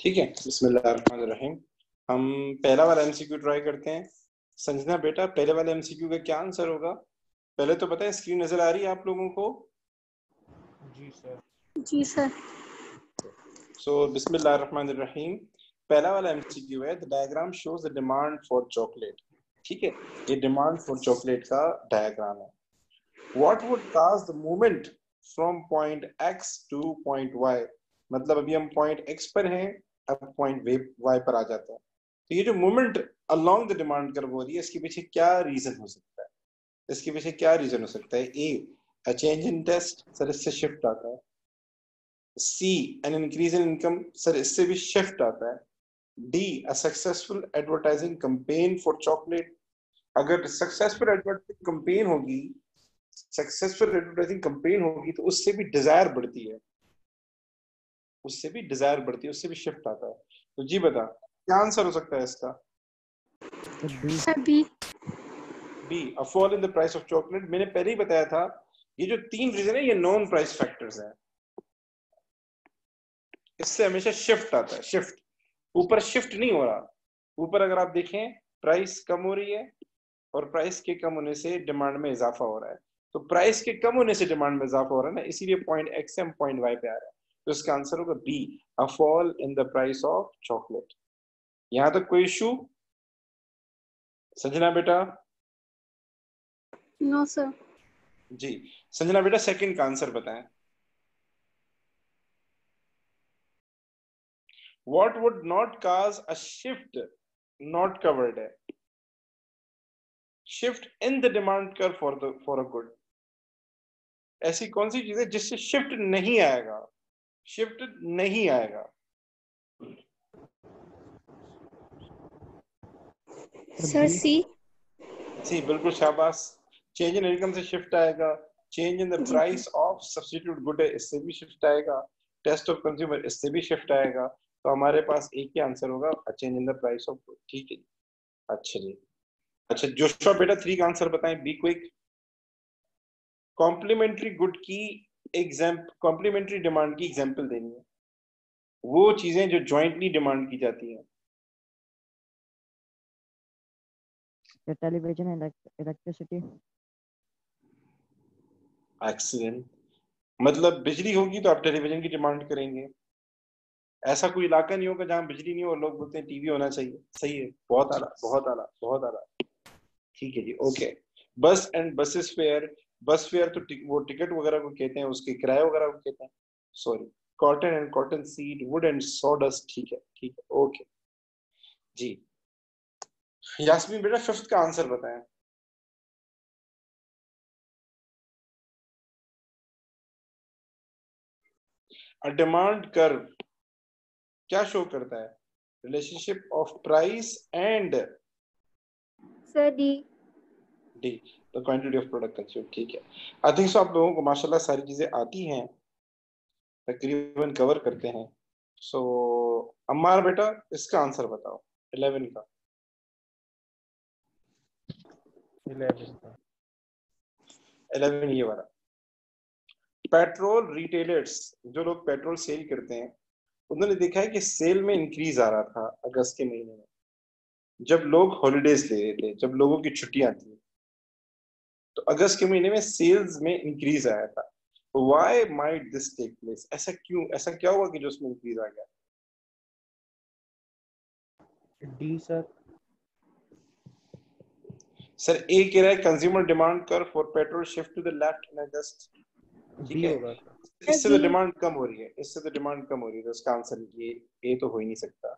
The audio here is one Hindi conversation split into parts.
ठीक है, बिस्मिल्लाहिर्रहमानिर्रहीम। हम पहला वाला एमसीक्यू ट्राई करते हैं। संजना बेटा, पहले वाले एमसीक्यू का क्या आंसर होगा? पहले तो पता है, स्क्रीन नजर आ रही है आप लोगों को? जी सर। जी सर। सो बिस्मिल्लाहिर्रहमानिर्रहीम, पहला वाला एमसीक्यू है, the diagram shows the demand for chocolate. ठीक है, ये डिमांड फॉर चॉकलेट का डायग्राम है। What would cause the movement from point X to point Y? मतलब अभी हम पॉइंट एक्स पर हैं, अब पॉइंट वाई पर आ जाता है। तो ये जो movement along the demand curve हो रही है, इसके पीछे क्या रीजन हो सकता है? इसके पीछे क्या रीजन हो सकता है? A, a change in taste, sir इससे शिफ्ट आता है। C, an increase in income, sir इससे भी शिफ्ट आता है। D, a successful advertising campaign for chocolate. अगर सक्सेसफुल एडवर्टाइजिंग कैंपेन होगी, तो उससे भी डिजायर बढ़ती है, उससे भी शिफ्ट आता है। तो जी बता, क्या आंसर हो सकता है इसका? Sir B. B, a fall in the price of chocolate. मैंने पहले ही बताया था, ये जो तीन रीजन है ये नॉन प्राइस फैक्टर्स हैं। इससे हमेशा शिफ्ट आता है, शिफ्ट। ऊपर शिफ्ट नहीं हो रहा, ऊपर अगर आप देखें प्राइस कम हो रही है और प्राइस के कम होने से डिमांड में इजाफा हो रहा है। तो प्राइस के कम होने से डिमांड में इजाफा हो रहा है ना, इसीलिए पॉइंट एक्स से हम पॉइंट वाई पे आ रहा है। तो इसका आंसर होगा B, a fall in the price of chocolate. यहां तक कोई इशू? संजना बेटा? No sir. जी संजना बेटा, सेकंड का आंसर बताएं। What would not cause a shift not covered है? Shift in the demand curve for a good। ऐसी कौन सी चीज है जिससे शिफ्ट नहीं आएगा? शिफ्ट नहीं आएगा। Sir C. सी, बिल्कुल शाबाश। चेंज इन इनकम से शिफ्ट आएगा। Change in the price of substitute good है, इससे भी शिफ्ट आएगा। टेस्ट ऑफ कंज्यूमर, इससे भी शिफ्ट आएगा। तो हमारे पास एक ही आंसर होगा, change in the price of good. ठीक है जी, अच्छा जी। अच्छा जोशुआ बेटा, 3 का आंसर बताएं, बी क्विक। कॉम्प्लीमेंट्री गुड की कॉम्प्लीमेंट्री डिमांड की एग्जांपल देनी है, वो चीजें जो जॉइंटली डिमांड की जाती हैं। Television, electricity. एक्सीलेंट। मतलब बिजली होगी तो आप टेलीविजन की डिमांड करेंगे। ऐसा कोई इलाका नहीं होगा जहां बिजली नहीं हो और लोग बोलते हैं टीवी होना चाहिए। सही है, बहुत आला, बहुत आला, बहुत आला। ठीक है जी, ओके। बस एंड बसेस फेयर, बस फेयर तो वो टिकट वगैरह को कहते हैं, उसके किराए वगैरह को कहते हैं। Sorry, cotton and cotton seed, would and sawdust. ठीक है, ठीक है, ओके जी। यास्मीन बेटा, फिफ्थ का आंसर बताएं। अ डिमांड कर्व क्या शो करता है? Relationship of price and sir D. D, the quantity of product consume. ठीक है, आई थिंक सो आप लोगों को माशाल्लाह सारी चीजें आती हैं, तकरीबन कवर करते हैं। सो अम्मार बेटा, इसका आंसर बताओ 11 का। 11 ये वाला। पेट्रोल रिटेलर्स, जो लोग पेट्रोल सेल करते हैं, उन्होंने देखा है कि सेल में इंक्रीज आ रहा था अगस्त के महीने में, जब लोग हॉलिडेज ले रहे थे, जब लोगों की छुट्टियां थी, तो अगस्त के महीने में सेल्स में इंक्रीज आया था। Why might this take place? ऐसा क्यों, ऐसा क्या हुआ कि जो उसमें इंक्रीज आ गया? D sir. सर ए कह रहा है consumer demand curve for petrol shift to the left in August. ठीक बी है, होगा सर। इससे तो डिमांड कम हो रही है, इससे तो डिमांड कम हो रही है, तो इसका आंसर ये ए तो हो ही नहीं सकता।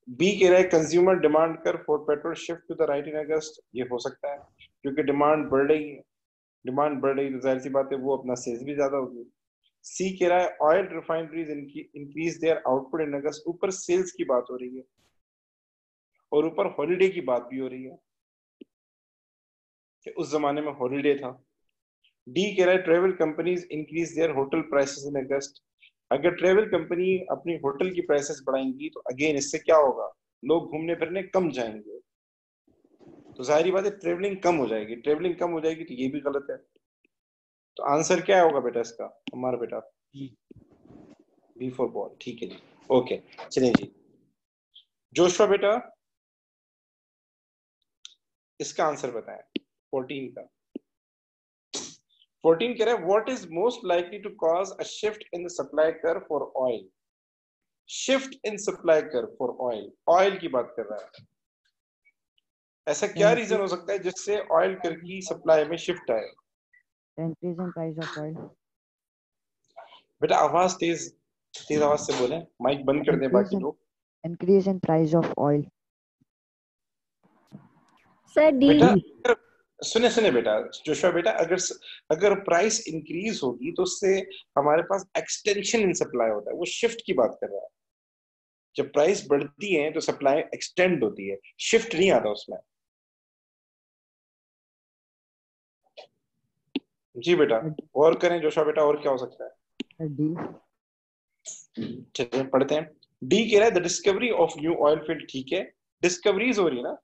बी कह रहा है consumer demand curve for petrol shift to the right in August. ये हो सकता है, क्योंकि डिमांड बढ़ रही है, डिमांड बढ़ रही है तो जाहिर सी बात है वो अपना सेल्स भी ज्यादा होगी। सी कह रहा है oil refineries increase their output in August. ऊपर सेल्स की बात हो रही है और ऊपर हॉलिडे की बात भी हो रही है कि उस जमाने में हॉलिडे था। डी कह रहा है travel companies increase their hotel prices in August. अगर ट्रेवल कंपनी अपनी होटल की प्राइसेस बढ़ाएंगी तो अगेन इससे क्या होगा? लोग घूमने फिरने कम जाएंगे, तो जाहिर बात है ट्रेवलिंग कम हो जाएगी। ट्रेवलिंग कम हो जाएगी तो ये भी गलत है। तो आंसर क्या होगा बेटा इसका, हमारा बेटा? बी फॉर बॉल, ठीक है जी, ओके। चलिए जी, जोशुआ बेटा इसका आंसर बताएं 14 का। 14 कह रहा है what is most likely to cause a shift in the supply curve for oil. Shift in supply curve for oil, oil की बात कर रहा है। ऐसा क्या रीजन हो सकता है जिससे ऑयल कर्व की सप्लाई में शिफ्ट आए? increase in price of oil. बेटा आवाज तेज तेज आवाज से बोले, माइक बंद कर दे बाकी लोग। Increase in price of oil. Sir D. बेटा सुने सुने बेटा, जोशुआ बेटा, अगर प्राइस इंक्रीज होगी तो उससे हमारे पास एक्सटेंशन इन सप्लाई होता है, वो शिफ्ट की बात कर रहा है। जब प्राइस बढ़ती है तो सप्लाई एक्सटेंड होती है, शिफ्ट नहीं आता उसमें। जी बेटा, और करें जोशुआ बेटा, और क्या हो सकता है? डी। चलिए पढ़ते हैं। डी कह रहा है the discovery of new oil field, ठीक है, डिस्कवरीज हो रही है ना,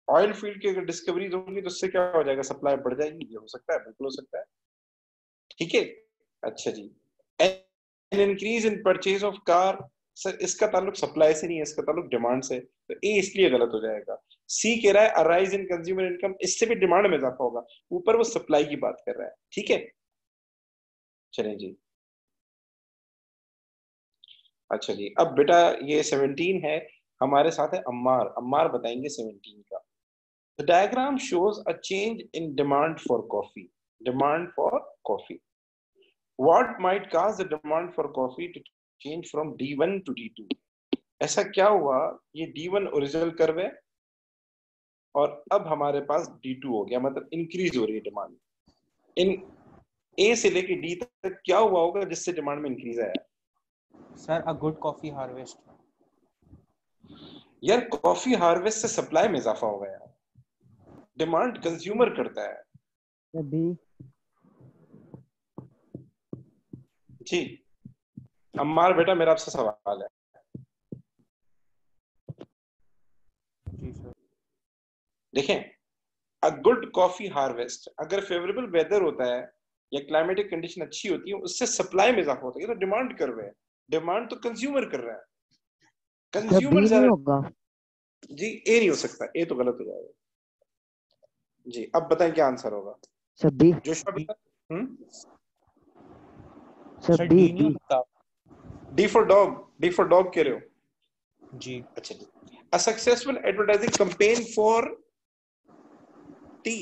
ऑयल फील्ड की अगर डिस्कवरीज होंगी तो उससे क्या हो जाएगा, सप्लाई बढ़ जाएगी, ये हो सकता है, बिल्कुल हो सकता है, ठीक है। अच्छा जी, an increase in purchase of car, sir इसका ताल्लुक सप्लाई से नहीं है, इसका ताल्लुक डिमांड से, तो ए इसलिए गलत हो जाएगा। सी कह रहा है अराइज इन कंज्यूमर इनकम, इससे भी डिमांड में इजाफा होगा, ऊपर वो सप्लाई की बात कर रहा है, ठीक है। चलें जी, अच्छा जी, अब बेटा ये 17 है, हमारे साथ है अम्मार, अम्मार बताएंगे 17 का। The diagram shows a change in demand for coffee, demand for coffee, what might cause the demand for coffee to change from D1 to D2। ऐसा क्या हुआ, ये D1 ओरिजिनल कर्व है और अब हमारे पास D2 हो गया, मतलब इंक्रीज हो रही है डिमांड। इन ए से लेके डी तक क्या हुआ होगा जिससे डिमांड में इंक्रीज आया? Sir a good coffee harvest. यार कॉफी हार्वेस्ट से सप्लाई में इजाफा हो गया, डिमांड कंज्यूमर करता है। बी। जी अम्मार बेटा, मेरा आपसे सवाल है। जी सर। देखें, अ गुड कॉफी हार्वेस्ट, अगर फेवरेबल वेदर होता है या क्लाइमेटिक कंडीशन अच्छी होती है, उससे सप्लाई में इजाफा होता है, ये तो डिमांड कर रहे हैं, डिमांड तो कंज्यूमर कर रहा है, कंज्यूमर बी नहीं ज्यादा। होगा। जी ए नहीं हो सकता, ए तो गलत हो जाएगा। जी अब बताएं क्या आंसर होगा? Sir B. जोशुआ बेटा, सर बी डी नहीं हो बी। सकता। D for dog, D for dog कह रहे हो? जी अच्छा जी, a successful advertising campaign for T,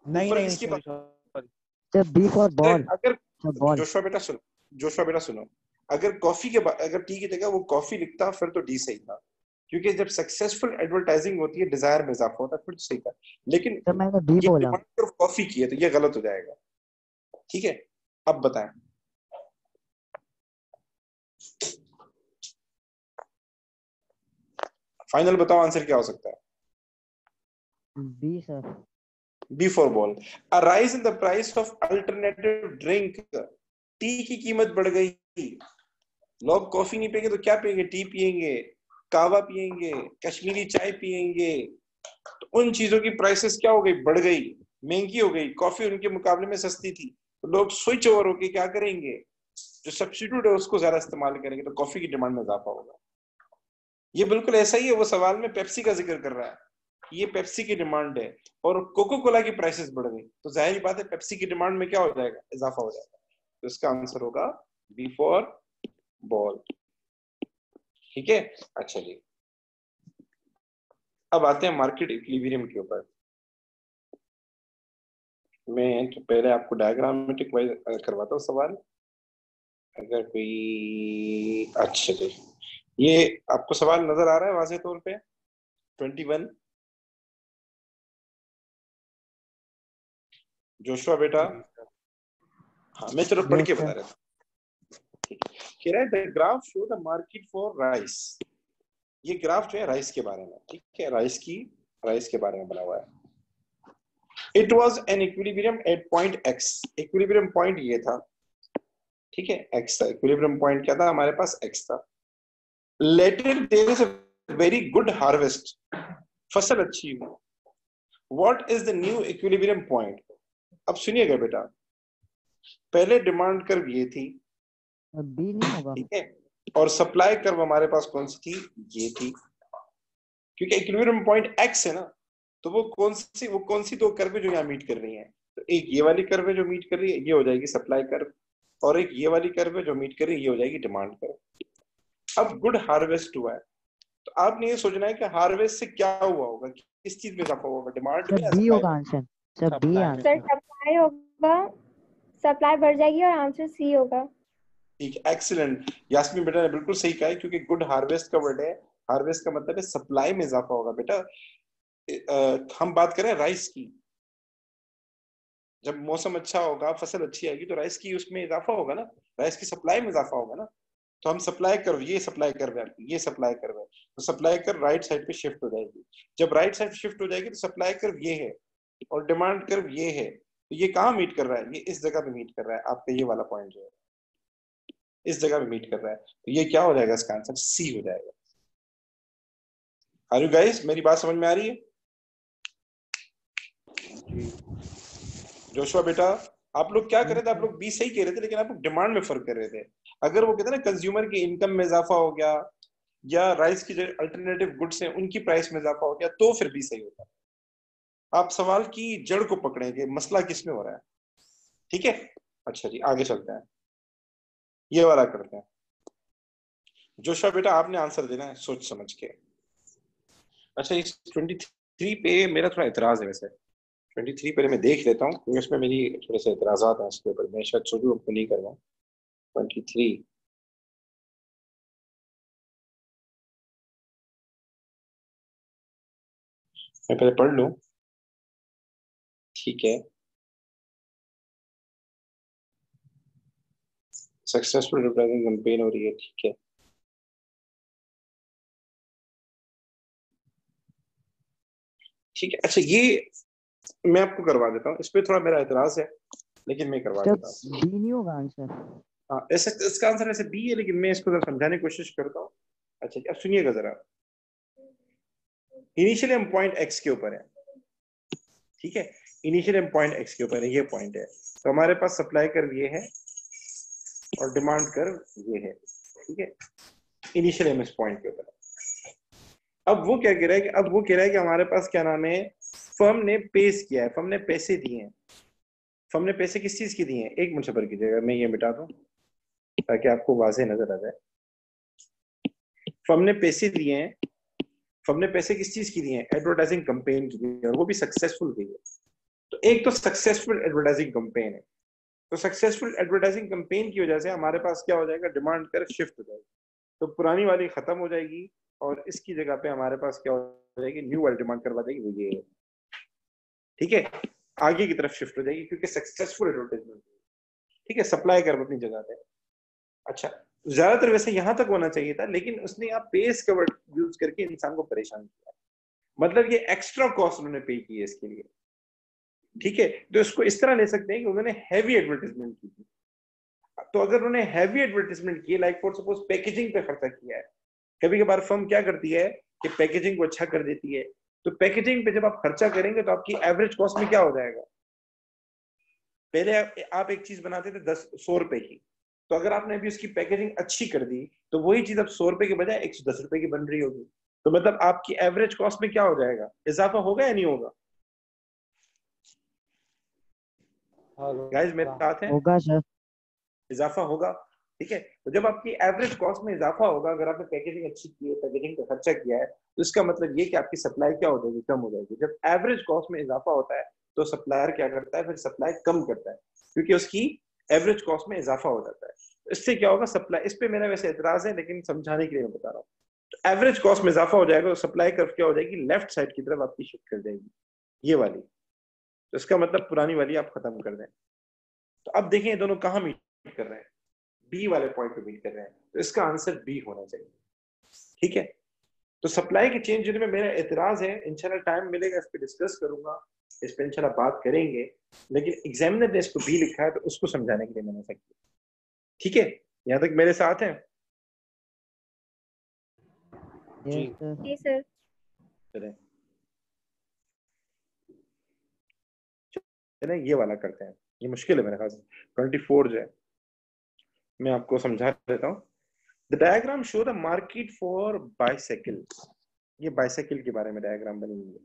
नहीं ऊपर नहीं किसकी सॉरी बात? Sorry. Sir B for ball. अगर सर बॉल। जोशुआ बेटा सुनो, जोशुआ बेटा सुनो, अगर कॉफी के अगर टी की जगह वो कॉफी लिखता फिर तो डी सही था, क्योंकि जब सक्सेसफुल एडवर्टाइजिंग होती है डिजायर में इजाफा होता है, फिर तो सही था, लेकिन सर मैंने बी ये बोला। डिमांड सिर्फ कॉफी की है तो ये गलत हो जाएगा, ठीक है। अब बताएं, फाइनल बताओ आंसर क्या हो सकता है? B sir. B for ball, a rise in the price of alternative drink, tea की कीमत बढ़ गई, लोग कॉफी नहीं पियेंगे तो क्या पियेंगे, टी पियेंगे, कावा पियेंगे, कश्मीरी चाय पियेंगे, तो उन चीजों की प्राइसेस क्या हो गई, बढ़ गई, महंगी हो गई, कॉफी उनके मुकाबले में सस्ती थी, तो लोग स्विच ओवर होके क्या करेंगे, जो सब्स्टिट्यूट है उसको ज्यादा इस्तेमाल करेंगे, तो कॉफी की डिमांड में इजाफा होगा। ये बिल्कुल ऐसा ही है, वो सवाल में पेप्सी का जिक्र कर रहा है, ये पेप्सी की डिमांड है और कोको कोला की प्राइसेस बढ़ गई, तो जाहिर बात है पेप्सी की डिमांड में क्या हो जाएगा, इजाफा हो जाएगा, तो इसका आंसर होगा बी फॉर बॉल, ठीक है। अच्छा जी, अब आते हैं मार्केट इक्विलिब्रियम के ऊपर। मैं तो पहले आपको डायग्रामेटिक वाइज करवाता हूँ सवाल, अगर कोई, अच्छा जी, ये आपको सवाल नजर आ रहा है वाज़ेह तौर पे? 21 जोशुआ बेटा, हाँ मैं चलो पढ़ के बता रहा था, ठीक है। कह रहा है the graph show the market for rice, ये ग्राफ जो है राइस के बारे में, ठीक है, राइस के बारे में बना हुआ है। It was an equilibrium at point x, equilibrium point ये था, ठीक है, एक्स था, इक्विलिब्रियम पॉइंट क्या था हमारे पास, एक्स था। Later there is a very good harvest, फसल अच्छी हुई, what is the new equilibrium point? अब सुनिएगा बेटा, पहले डिमांड कर्व ये थी, बी नहीं होगा। ठीक है, और सप्लाई कर्व हमारे पास कौन सी थी, ये थी, क्योंकि इक्विलिब्रियम पॉइंट एक्स है ना, तो वो कौन सी दो कर्व जो यहाँ मीट कर रही हैं, तो एक ये वाली कर्व है जो मीट कर रही है, ये हो जाएगी सप्लाई कर्व, और एक ये वाली कर्व है जो मीट कर रही है, ये हो जाएगी डिमांड कर्व। अब गुड हार्वेस्ट हुआ है, तो आपने ये सोचना है कि हार्वेस्ट से क्या हुआ होगा, किस चीज में इजाफा होगा, डिमांड सर में या बी सप्लाई होगा में? आंसर। सर बी सप्लाई में। Sir answer. सप्लाई होगा, सप्लाई बढ़ जाएगी और आंसर सी होगा। ठीक है, एक्सीलेंट, यास्मीन बेटा ने बिल्कुल सही कहा है, क्योंकि गुड हार्वेस्ट का वर्ड है, हार्वेस्ट का मतलब है सप्लाई में इजाफा होगा बेटा। हम बात करें राइस की, जब मौसम अच्छा होगा, फसल अच्छी आएगी, तो राइस की उसमें इजाफा होगा ना, राइस की सप्लाई में इजाफा होगा ना, तो हम सप्लाई कर्व, ये सप्लाई कर्व है, ये सप्लाई कर्व है, तो सप्लाई कर्व राइट साइड पे शिफ्ट हो जाएगी। जब राइट साइड शिफ्ट हो जाएगी तो सप्लाई कर्व ये है और डिमांड कर्व ये है, तो ये कहाँ मीट कर रहा है, ये इस जगह पे मीट कर रहा है, आपका ये वाला पॉइंट जो है इस जगह पे मीट कर रहा है, तो ये क्या हो जाएगा, इसका आंसर सी हो जाएगा। आर यू गाइस, मेरी बात समझ में आ रही है? जोशुआ बेटा, आप लोग क्या कर रहे थे, आप लोग बी सही कह रहे थे, लेकिन आप लोग डिमांड में फर्क कर रहे थे। अगर वो कहते हैं ना कंज्यूमर की इनकम में इजाफा हो गया, या राइस की जो अल्टरनेटिव गुड्स हैं उनकी प्राइस में इजाफा हो गया, तो फिर बी सही होता है। आप सवाल की जड़ को पकड़ेंगे, मसला किस में हो रहा है, ठीक है? अच्छा जी, आगे चलते हैं, ये वाला करते हैं। जोशुआ बेटा आपने आंसर देना है सोच समझ के। अच्छा, इस 23 पे मेरा थोड़ा इतराज है वैसे, 23 पहले मैं देख लेता हूँ, क्योंकि उसमें मेरी थोड़े से इतराजात हैं इसके ऊपर, मैं शायद सोचूं आपको नहीं करवाऊँ। 23 मैं पहले पढ़ लूं, ठीक है। सक्सेसफुल एडवर्टाइजिंग कैंपेन हो रही है, ठीक है। ठीक है, अच्छा ये मैं आपको करवा देता हूँ, इस पे थोड़ा मेरा एतराज है, लेकिन मैं करवा सर देता हूँ। बी नहीं होगा आंसर। हाँ, ऐसे इसका आंसर ऐसे बी है, लेकिन मैं इसको जरा समझाने की कोशिश करता हूँ। अच्छा जी, अब सुनिएगा जरा, इनिशियली हम पॉइंट एक्स के ऊपर है, ठीक है, इनिशियली हम पॉइंट एक्स के ऊपर है, ये पॉइंट है, तो हमारे पास सप्लाई कर्व ये है और डिमांड कर्व ये है, ठीक है, इनिशियली हम इस पॉइंट के ऊपर है। अब वो क्या कह रहा है कि हमारे पास क्या नाम है, फर्म ने पेश किया है, फर्म ने पैसे दिए हैं, फर्म ने पैसे किस चीज की दिए हैं, एक मिनट सब्र कीजिएगा, मैं ये मिटा दूं ताकि आपको वाज़ेह नजर आ जाए। फर्म ने पैसे दिए हैं, फर्म ने पैसे किस चीज की दिए हैं, एडवर्टाइजिंग कैंपेन की दिए हैं, और वो भी सक्सेसफुल गई है। तो एक तो सक्सेसफुल एडवर्टाइजिंग कैंपेन है, तो सक्सेसफुल एडवर्टाइजिंग कैंपेन की वजह से हमारे पास क्या हो जाएगा, डिमांड कर शिफ्ट हो जाएगी, तो पुरानी वाली खत्म हो जाएगी और इसकी जगह पे हमारे पास क्या हो जाएगी, न्यू वाली डिमांड करवा देगी, वो ये है, ठीक है, आगे की तरफ शिफ्ट हो जाएगी, क्योंकि सक्सेसफुल एडवर्टाइजमेंट, ठीक है, सप्लाई कर अपनी जगह पे। अच्छा, ज्यादातर वैसे यहां तक होना चाहिए था, लेकिन उसने यहाँ पेस का वर्ड यूज करके इंसान को परेशान किया, मतलब ये एक्स्ट्रा कॉस्ट उन्होंने पे की है इसके लिए, ठीक है, तो इसको इस तरह ले सकते हैं कि उन्होंने हैवी एडवर्टाइजमेंट की थी। तो अगर उन्होंने हैवी एडवर्टाइजमेंट की, लाइक फॉर सपोज पैकेजिंग पे खर्चा किया है, कभी कभार फर्म क्या करती है कि पैकेजिंग को अच्छा कर देती है, तो पैकेजिंग पे जब आप खर्चा करेंगे तो आपकी एवरेज कॉस्ट में क्या हो जाएगा, पहले आप एक चीज बनाते थे 100 रुपए की, तो अगर आपने अभी उसकी पैकेजिंग अच्छी कर दी, तो वही चीज अब 100 रुपए के बजाय 110 रुपए की बन रही होगी, तो मतलब आपकी एवरेज कॉस्ट में क्या हो जाएगा, इजाफा होगा या नहीं होगा? गाइस मेरे साथ हैं, होगा सर। इजाफा होगा, ठीक है, तो जब आपकी एवरेज कॉस्ट में इजाफा होगा, अगर आपने पैकेजिंग अच्छी की है, पैकेजिंग का खर्चा किया है, तो इसका मतलब ये कि आपकी सप्लाई क्या हो जाएगी, कम हो जाएगी। जब एवरेज कॉस्ट में इजाफा होता है तो सप्लायर क्या करता है, फिर सप्लाई कम करता है, क्योंकि उसकी एवरेज कॉस्ट में इजाफा हो जाता है। इससे क्या होगा, सप्लाई, इस पे मेरा वैसे एतराज है, लेकिन समझाने के लिए मैं बता रहा हूँ, तो एवरेज कॉस्ट में इजाफा हो जाएगा, तो सप्लाई कर्व क्या हो जाएगी, लेफ्ट साइड की तरफ आपकी शिफ्ट कर जाएगी, ये वाली, तो इसका मतलब पुरानी वाली आप खत्म कर दें। तो अब देखें ये दोनों कहाँ मीट कर रहे हैं, बी वाले पॉइंट पे मीट कर रहे हैं, तो इसका आंसर बी होना चाहिए, ठीक है। तो सप्लाई के चेंज में मेरा एतराज है, इंशाल्लाह टाइम मिलेगा इस पे डिस्कस करूंगा, इस पे इंशाल्लाह बात करेंगे, लेकिन एग्जामिनर ने इसको बी लिखा है तो उसको समझाने के लिए मैंने ऐसा किया, ठीक है, यहाँ तक मेरे साथ हैं जी? Yes sir. जी सर। चलें चलें, ये वाला करते हैं, ये मुश्किल है मेरे ख्याल से, 24 जो है, मैं आपको समझा देता हूँ। The diagram show the market for bicycle. ये बाइसाइकिल के बारे में डायग्राम बनी हुई है,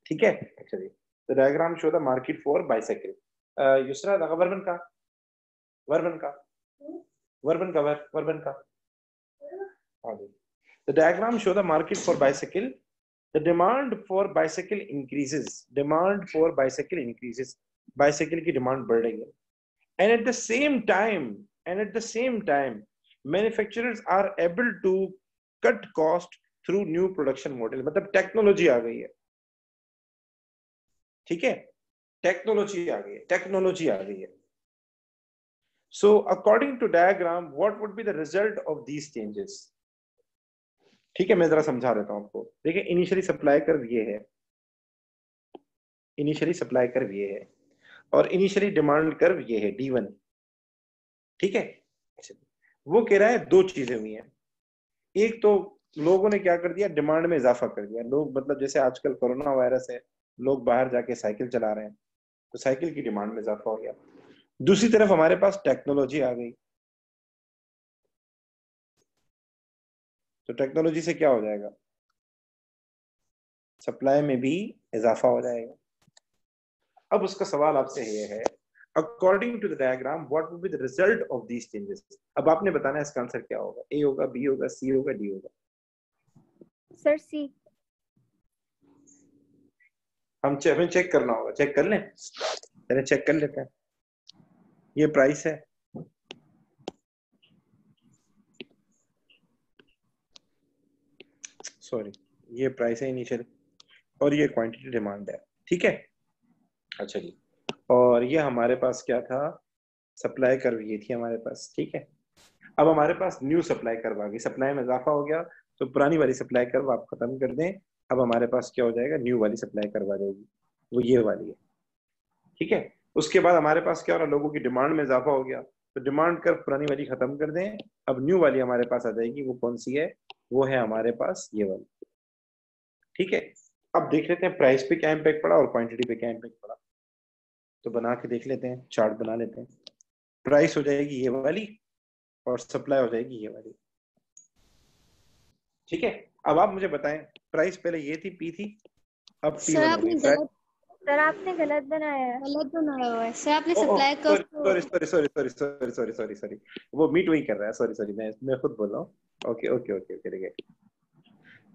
ठीक है। अच्छा जी, the diagram show the market for bicycle. Yusra वर्बन का वर्बन का वर्बन का वर्बन का हाँ जी। The diagram show the market for bicycle. The demand for bicycle increases. Demand for bicycle increases. Bicycle की demand बढ़ रही है. And at the same time, manufacturers are able to cut cost through new production model. मतलब टेक्नोलॉजी आ गई है, ठीक है, टेक्नोलॉजी आ गई है, टेक्नोलॉजी आ गई है. So according to diagram, what would be the result of these changes? ठीक है, मैं जरा समझा देता हूं आपको. देखिए, इनिशियली सप्लाई कर्व ये है, इनिशियली सप्लाई कर्व ये है, और इनिशियली डिमांड कर्व ये है D1, ठीक है. वो कह रहा है दो चीजें हुई हैं. एक तो लोगों ने क्या कर दिया, डिमांड में इजाफा कर दिया. लोग मतलब जैसे आजकल कोरोना वायरस है, लोग बाहर जाके साइकिल चला रहे हैं, तो साइकिल की डिमांड में इजाफा हो गया. दूसरी तरफ हमारे पास टेक्नोलॉजी आ गई, तो टेक्नोलॉजी से क्या हो जाएगा, सप्लाई में भी इजाफा हो जाएगा. अब उसका सवाल आपसे ये है, according to the diagram what will be the result of these changes. अब आपने बताना है इसका आंसर क्या होगा, ए होगा, बी होगा, सी होगा, डी होगा. सर सी। हमें चेक करना होगा, चेक कर लें, पहले चेक कर लेते हैं. ये प्राइस है, सॉरी, ये प्राइस है इनिशियल, और ये क्वांटिटी डिमांड है, ठीक है. अच्छा जी, और ये हमारे पास क्या था, सप्लाई कर्व ये थी हमारे पास, ठीक है. अब हमारे पास न्यू सप्लाई कर्व आ गई, सप्लाई में इजाफा हो गया, तो पुरानी वाली सप्लाई कर्व आप खत्म कर दें. अब हमारे पास क्या हो जाएगा, न्यू वाली सप्लाई कर्व आ जाएगी, वो ये वाली है, ठीक है. उसके बाद हमारे पास क्या हो रहा, लोगों की डिमांड में इजाफा हो गया, तो डिमांड कर्व पुरानी वाली खत्म कर दें. अब न्यू वाली हमारे पास आ जाएगी, वो कौन सी है, वो है हमारे पास ये वाली, ठीक है. अब देख लेते हैं प्राइस पे क्या इम्पैक्ट पड़ा और क्वांटिटी पे क्या इम्पैक्ट पड़ा. तो बना के देख लेते हैं, चार्ट बना लेते हैं. प्राइस हो जाएगी ये वाली और सप्लाई हो जाएगी ये वाली, ठीक है. अब आप मुझे बताएं, प्राइस पहले ये थी, पी थी, अब टी सर वन हो आपने गई. गलत सर आपने गलत बनाया है। गलत बनाया हुआ है सर, आपने सप्लाई का sorry sorry sorry sorry sorry sorry sorry sorry, वो मीट वही कर रहा है, सॉरी सॉरी, मैं खुद बोल रहा हूँ. ओके ओके ओके ओके, ठीक है,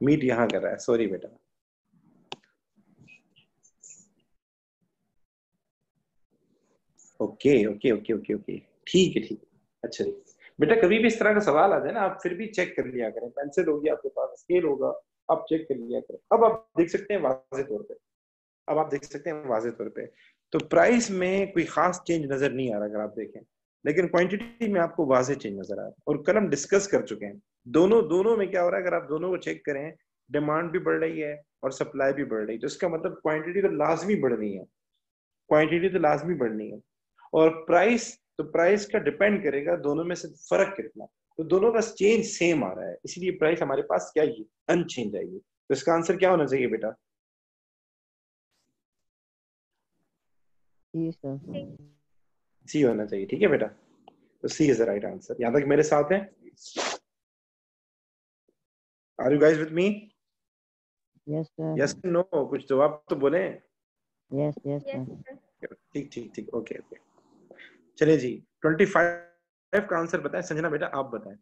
मीट यहाँ कर रहा है, सॉरी बेटा. Okay okay okay okay okay, ठीक है ठीक है. अच्छा जी बेटा, कभी भी इस तरह का सवाल आ जाए ना, आप फिर भी चेक कर लिया करें. पेंसिल होगी आपके पास, स्केल होगा, आप चेक कर लिया करें. अब आप देख सकते हैं वाज़े तौर पे, अब आप देख सकते हैं वाज़े तौर पे, तो प्राइस में कोई खास चेंज नजर नहीं आ रहा अगर आप देखें, लेकिन क्वांटिटी में आपको वाज़े चेंज नजर आ रहा है. और कल हम डिस्कस कर चुके हैं, दोनों में क्या हो रहा है, अगर आप दोनों को चेक करें, डिमांड भी बढ़ रही है और सप्लाई भी बढ़ रही है, तो इसका मतलब क्वांटिटी तो लाजमी बढ़ रही है, क्वांटिटी तो लाजमी बढ़नी है. और प्राइस, तो प्राइस का डिपेंड करेगा दोनों में से फर्क कितना, तो दोनों का चेंज सेम आ रहा है, इसलिए प्राइस हमारे पास क्या है, अनचेंज आएगी. तो इसका आंसर क्या होना चाहिए बेटा, सी सर। सी होना चाहिए, ठीक है बेटा. तो C is the right answer. यहां तक मेरे साथ हैं, are you guys with me? Yes sir. Yes no, कुछ जवाब तो बोले. Yes yes yes sir. Sir. ठीक ठीक ठीक, ओके ओके. चलिए जी, 25 का आंसर बताएं. संजना बेटा आप बताएं.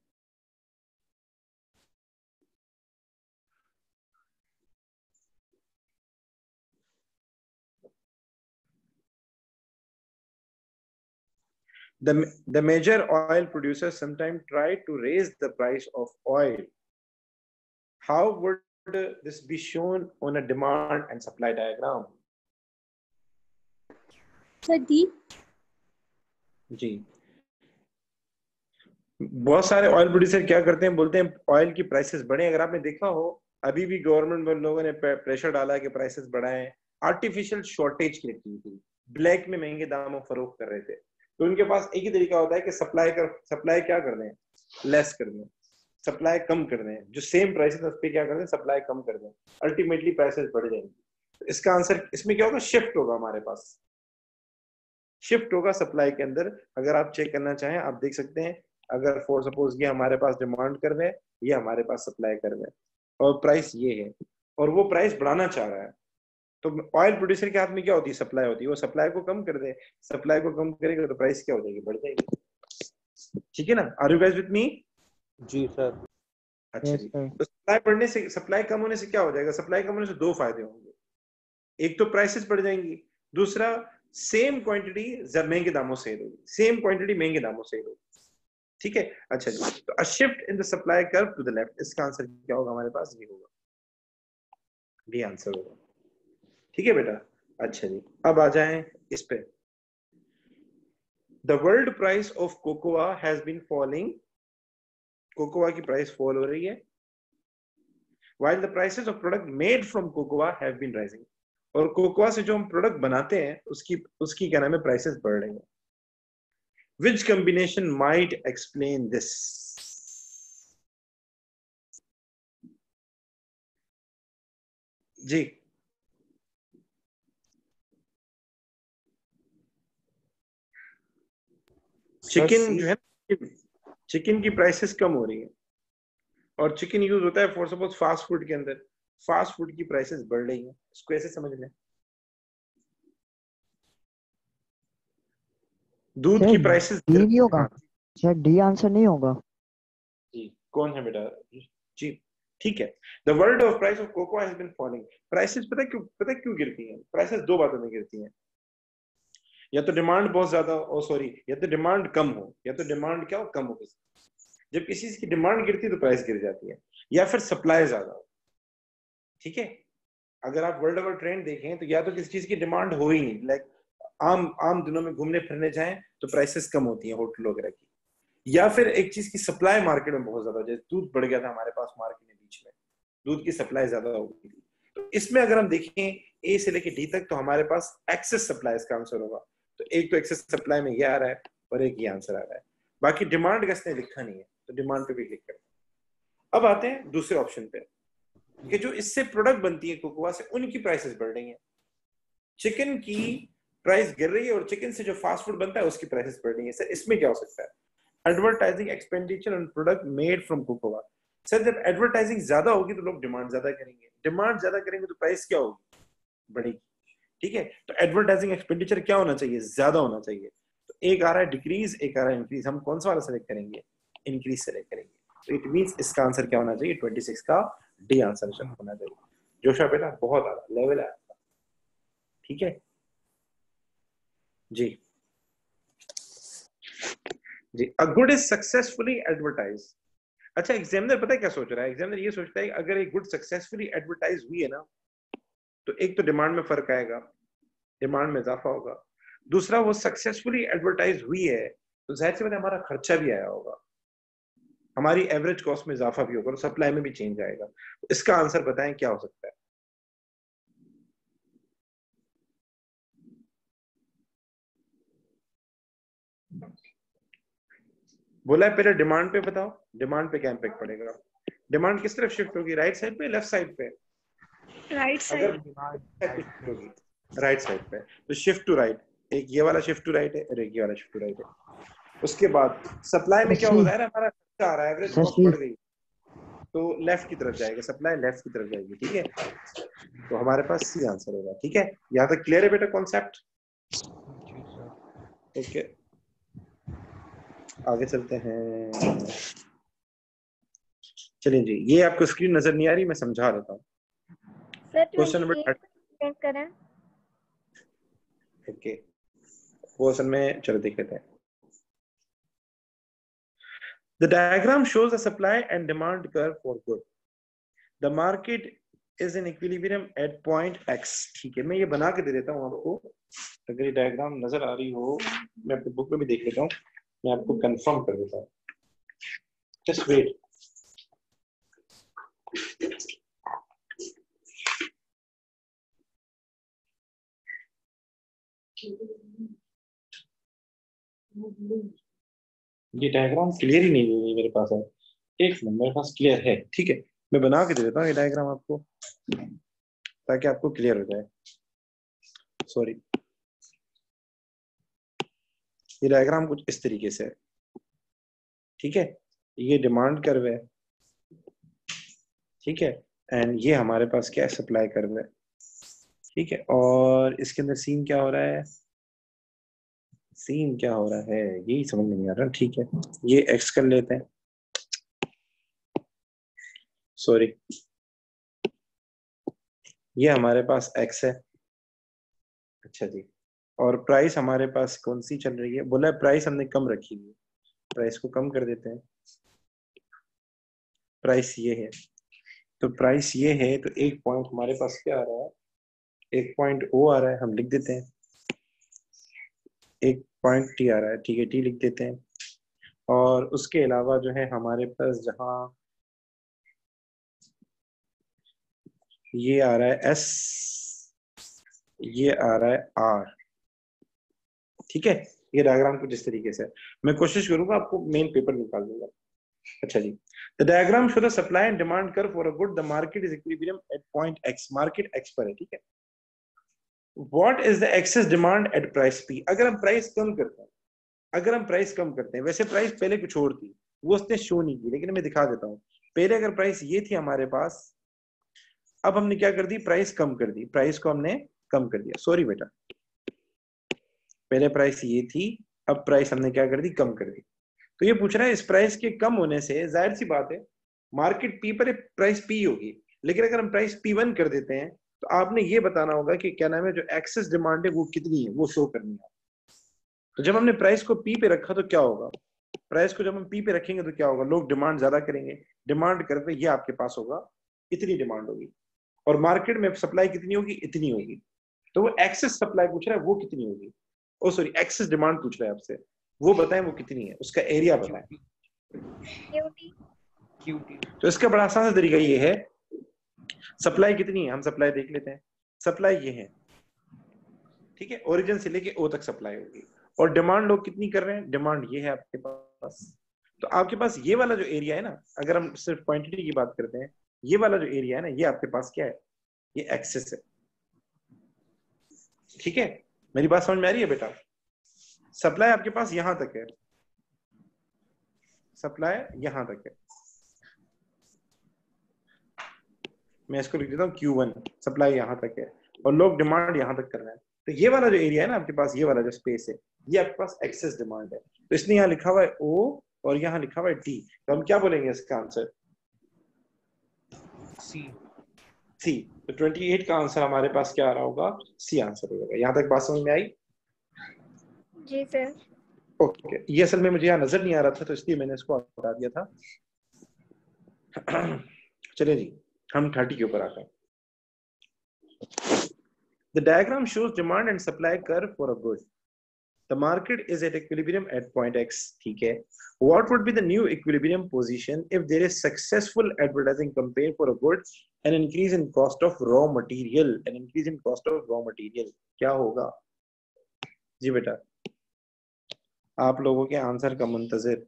The major oil producers sometimes try to raise the price of oil. How would this be shown on a demand and supply diagram? Sir D. जी, बहुत सारे ऑयल प्रोड्यूसर क्या करते हैं, बोलते हैं ऑयल की प्राइसेस बढ़े. अगर आपने देखा हो, अभी भी गवर्नमेंट में लोगों ने प्रेशर डाला कि प्राइसेस बढ़ाएं, आर्टिफिशियल शॉर्टेज क्रिएट की थी, ब्लैक में महंगे दामों फरोख्त कर रहे थे. तो उनके पास एक ही तरीका होता है कि सप्लाई क्या कर दें, लेस कर दें, सप्लाई कम कर दें, जो सेम प्राइसेस उस पर क्या कर दें, सप्लाई कम कर दें, अल्टीमेटली प्राइसेस बढ़ जाएंगी. तो इसका आंसर इसमें क्या होगा, शिफ्ट होगा हमारे पास, शिफ्ट होगा सप्लाई के अंदर। अगर आप चेक करना चाहें आप देख सकते हैं, अगर फॉर सपोज ये हमारे पास डिमांड कर रहे हैं, ये हमारे पास सप्लाई कर रहे हैं, और प्राइस ये है, और वो प्राइस बढ़ाना चाह रहा है, तो ऑयल प्रोड्यूसर के हाथ में क्या होती है? सप्लाई होती है। वो सप्लाई को कम कर दे, सप्लाई को कम करेगा तो प्राइस क्या हो जाएगी? बढ़ जाएगी। ठीक है ना? Are you guys with me? जी सर। अच्छा Yes, जी। sir. तो सप्लाई बढ़ने से, सप्लाई कम होने से क्या हो जाएगा? सप्लाई कम होने से दो फायदे होंगे, एक तो प्राइसेस बढ़ जाएंगी, दूसरा सेम क्वांटिटी जब महंगे दामों से होगी, सेम क्वांटिटी महंगे दामों से होगी। ठीक है? अच्छा जी। तो a shift in the supply curve to the left, इसका आंसर क्या होगा हमारे पास? ये होगा, ये आंसर होगा। ठीक है बेटा? अच्छा जी, अब आ जाएं इस पे। The world price of cocoa has been falling, cocoa की प्राइस फॉल हो रही है, while the prices of product made from cocoa have been rising, और कोकोआ से जो हम प्रोडक्ट बनाते हैं उसकी उसकी क्या नाम है? प्राइसेस बढ़ रही हैं। Which combination might explain this? जी, चिकन जो है, चिकन की प्राइसेस कम हो रही है, और चिकन यूज होता है फॉर सपोज फास्ट फूड के अंदर, फास्ट फूड की प्राइसेस बढ़ रही हैं। इसको ऐसे समझ लें, दूध सर की प्राइसेस डी नहीं होगा, सर डी आंसर नहीं होगा। जी, कौन है बेटा? जी, ठीक है। The world of price of cocoa has been falling, prices पता क्यों गिरती हैं? प्राइसेस दो बातों में गिरती हैं, या तो डिमांड बहुत ज्यादा हो, सॉरी, या तो डिमांड कम हो, या तो डिमांड क्या हो? कम हो। जब किसी चीज की डिमांड गिरती है तो प्राइस गिर जाती है, या फिर सप्लाई ज्यादा हो। ठीक है? अगर आप वर्ल्ड ओवर ट्रेंड देखें तो या तो किसी चीज की डिमांड हो ही नहीं, लाइक आम आम दिनों में घूमने फिरने जाएं तो प्राइसेस कम होती हैं होटल वगैरह की, या फिर एक चीज की सप्लाई मार्केट में बहुत ज्यादा, जैसे दूध बढ़ गया था हमारे पास मार्केट में बीच में, दूध की सप्लाई ज्यादा हो गई थी। तो इसमें अगर हम देखें ए से लेके डी तक, तो हमारे पास एक्सेस सप्लाई इसका आंसर होगा। तो एक तो एक्सेस सप्लाई में ये आ रहा है, और एक ये आंसर आ रहा है। बाकी डिमांड का इसने लिखा नहीं है, तो डिमांड पे भी क्लिक करते हैं। अब आते हैं दूसरे ऑप्शन पे, कि जो इससे प्रोडक्ट बनती है कोकोआ से, उनकी प्राइसेस बढ़ रही हैं। चिकन की प्राइस गिर रही है, और चिकन से जो फास्ट फूड बनता है उसकी प्राइसेस बढ़ रही है। सर इसमें क्या हो सकता है? Advertising expenditure on product made from cocoa. Sir जब एडवर्टाइजिंग ज्यादा होगी तो लोग डिमांड ज्यादा करेंगे, डिमांड ज्यादा करेंगे तो प्राइस क्या होगी? बढ़ेगी। ठीक है? तो एडवर्टाइजिंग एक्सपेंडिचर क्या होना चाहिए? ज्यादा होना चाहिए। तो एक आ रहा है डिक्रीज, एक आ रहा है इंक्रीज, हम कौन सा वाला सेलेक्ट करेंगे? इंक्रीज सेलेक्ट करेंगे। तो इट मींस इसका आंसर क्या होना चाहिए? 26 का डी आंसर होना चाहिए। जोशा बेटा बहुत आला लेवल है आपका। ठीक है जी। जी, a good is successfully advertise. अच्छा, एग्जामिनर पता है क्या सोच रहा है? एग्जामिनर ये सोचता है अगर एक गुड सक्सेसफुली एडवर्टाइज हुई है ना, तो एक तो डिमांड में फर्क आएगा, डिमांड में इजाफा होगा, दूसरा वो सक्सेसफुली एडवर्टाइज हुई है तो जाहिर सी बात है हमारा खर्चा भी आया होगा, हमारी एवरेज कॉस्ट में इजाफा भी होगा, और सप्लाई में भी चेंज आएगा। तो इसका आंसर बताएं क्या हो सकता है? बोला है पहले डिमांड पे बताओ, डिमांड पे क्या इम्पैक्ट पड़ेगा? डिमांड किस तरफ शिफ्ट होगी? राइट साइड पे, लेफ्ट साइड पे? राइट अगर साइड। शिफ्ट होगी राइट साइड पे, तो शिफ्ट टू राइट, एक ये वाला शिफ्ट टू राइट है और एक ये वाला शिफ्ट टू राइट है। उसके बाद सप्लाई में क्या होगा? हमारा खर्चा आ रहा है, एवरेज कॉस्ट बढ़ गई, तो लेफ्ट की तरफ जाएगा, सप्लाई लेफ्ट की तरफ जाएगी। ठीक है? तो हमारे पास सी आंसर होगा। ठीक है? यहाँ तक क्लियर है बेटा कॉन्सेप्ट? ओके, आगे चलते हैं। चलिए जी, ये आपको स्क्रीन नजर नहीं आ रही, मैं समझा देता हूँ। सर क्वेश्चन नंबर 28 करें। ओके, क्वेश्चन में चलो देख लेते हैं। The diagram shows the supply and demand curve for good. The market is in equilibrium at point X. ठीक है, मैं ये बना के दे देता हूँ आपको, अगर ये डायग्राम नजर आ रही हो, मैं अपनी बुक में भी देख लेता हूँ, मैं आपको कंफर्म कर देता हूँ। Just wait. ये डायग्राम क्लियर ही नहीं है मेरे पास है, एक मिनट, मेरे पास क्लियर है। ठीक है, मैं बना के दे देता हूँ ये डायग्राम आपको, ताकि आपको क्लियर हो जाए। सॉरी, ये डायग्राम कुछ इस तरीके से है, ठीक है। ये डिमांड कर्व है, ठीक है, एंड ये हमारे पास क्या है, सप्लाई कर्व है, ठीक है। और इसके अंदर सीन क्या हो रहा है, सीन क्या हो रहा है यही समझ में नहीं आ रहा, ठीक है। ये एक्स कर लेते हैं, सॉरी, ये हमारे पास एक्स है, अच्छा जी। और प्राइस हमारे पास कौन सी चल रही है, बोला प्राइस हमने कम रखी हुई है, प्राइस को कम कर देते हैं, प्राइस ये है, तो प्राइस ये है, तो एक पॉइंट हमारे पास क्या आ रहा है, एक पॉइंट ओ आ रहा है, हम लिख देते हैं, एक पॉइंट टी आ रहा है, ठीक है, टी लिख देते हैं। और उसके अलावा जो है हमारे पास जहां ये आ रहा है एस, ये आ रहा है आर, ठीक है। ये डायग्राम कुछ इस तरीके से है। मैं कोशिश करूंगा आपको मेन पेपर निकाल दूंगा। अच्छा जी, the diagram show the supply and demand curve for a good, the market is equilibrium at point X, market X पर है, ठीक है। What is the excess demand at price P, अगर हम प्राइस कम करते हैं, अगर हम प्राइस कम करते हैं, वैसे प्राइस पहले कुछ और थी, वो उसने शो नहीं की, लेकिन मैं दिखा देता हूँ। पहले अगर प्राइस ये थी हमारे पास, अब हमने क्या कर दी, प्राइस कम कर दी, प्राइस को हमने कम कर दिया, सॉरी बेटा, पहले प्राइस ये थी, अब प्राइस हमने क्या कर दी, कम कर दी। तो ये पूछ रहा है इस प्राइस के कम होने से जाहिर सी बात है मार्केट पी पर प्राइस पी होगी, लेकिन अगर हम प्राइस P1 कर देते हैं तो आपने ये बताना होगा कि क्या नाम है, जो एक्सेस डिमांड है वो कितनी है, वो शो करनी है। तो जब हमने प्राइस को पी पे रखा तो क्या होगा, प्राइस को जब हम पी पे रखेंगे तो क्या होगा, लोग डिमांड ज्यादा करेंगे, डिमांड कर पे ये आपके पास होगा, इतनी डिमांड होगी, और मार्केट में सप्लाई कितनी होगी, इतनी होगी। तो वो एक्सेस सप्लाई पूछ रहा है वो कितनी होगी, ओ सॉरी एक्सेस डिमांड पूछ रहा है आपसे, वो बताएं वो कितनी है, उसका एरिया बताएं। क्यूटी क्यूटी तो इसका बड़ा आसान सा तरीका ये है, सप्लाई कितनी है, हम सप्लाई देख लेते हैं, सप्लाई ये है, ठीक है, ओरिजिन से लेके ओ तक सप्लाई होगी, और डिमांड लोग कितनी कर रहे हैं, डिमांड ये है आपके पास। तो आपके पास ये वाला जो एरिया है ना, अगर हम सिर्फ क्वांटिटी की बात करते हैं, ये वाला जो एरिया है ना, ये आपके पास क्या है, ये एक्सेस है, ठीक है। मेरी बात समझ में आ रही है बेटा, सप्लाई आपके पास यहां तक है, सप्लाई यहां तक है, मैं इसको लिख देता हूँ Q1, सप्लाई यहां तक है, और लोग डिमांड यहां तक कर रहे हैं। तो ये वाला जो एरिया है ना आपके पास, ये वाला जो स्पेस है, ये आपके पास एक्सेस डिमांड है, तो इसलिए यहाँ लिखा हुआ है O और यहाँ लिखा हुआ है D, तो हम क्या बोलेंगे इसका आंसर, सी सी। तो 28 का आंसर हमारे पास क्या आ रहा होगा, सी आंसर होगा। यहाँ तक बात समझ में आई? जी सर। ओके, ये असल में मुझे यहाँ नजर नहीं आ रहा था तो इसलिए मैंने इसको हटा दिया था। चलिए जी, हम 30 के ऊपर आते हैं। The diagram shows demand and supply curve for a good. The market is at equilibrium at point X, ठीक है। What would be the new equilibrium position if there is successful advertising campaign for a good, an increase in cost of raw material, an increase in cost of raw material, क्या होगा? जी बेटा, आप लोगों के आंसर का मुंतजिर।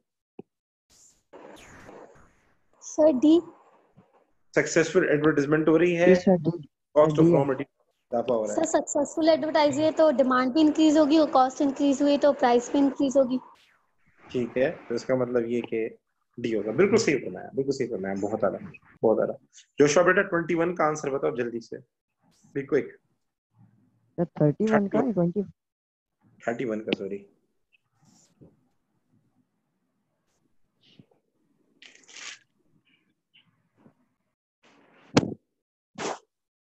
Sir D. सक्सेसफुल एडवर्टाइजमेंट हो रही है, जी sir, D cost of D raw है। मटेरियल इजाफा हो रहा सर है। सक्सेसफुल एडवर्टाइज हुई तो डिमांड भी इंक्रीज होगी और कॉस्ट इंक्रीज हुई तो प्राइस भी इंक्रीज होगी। ठीक है, तो इसका मतलब ये कि डी होगा। बिल्कुल सही फरमाया, बिल्कुल सही फरमाया, बहुत आला, बहुत आला। जोशुआ बेटा 21 का आंसर बताओ जल्दी से, बी क्विक। 31 का 20 31 का, सॉरी।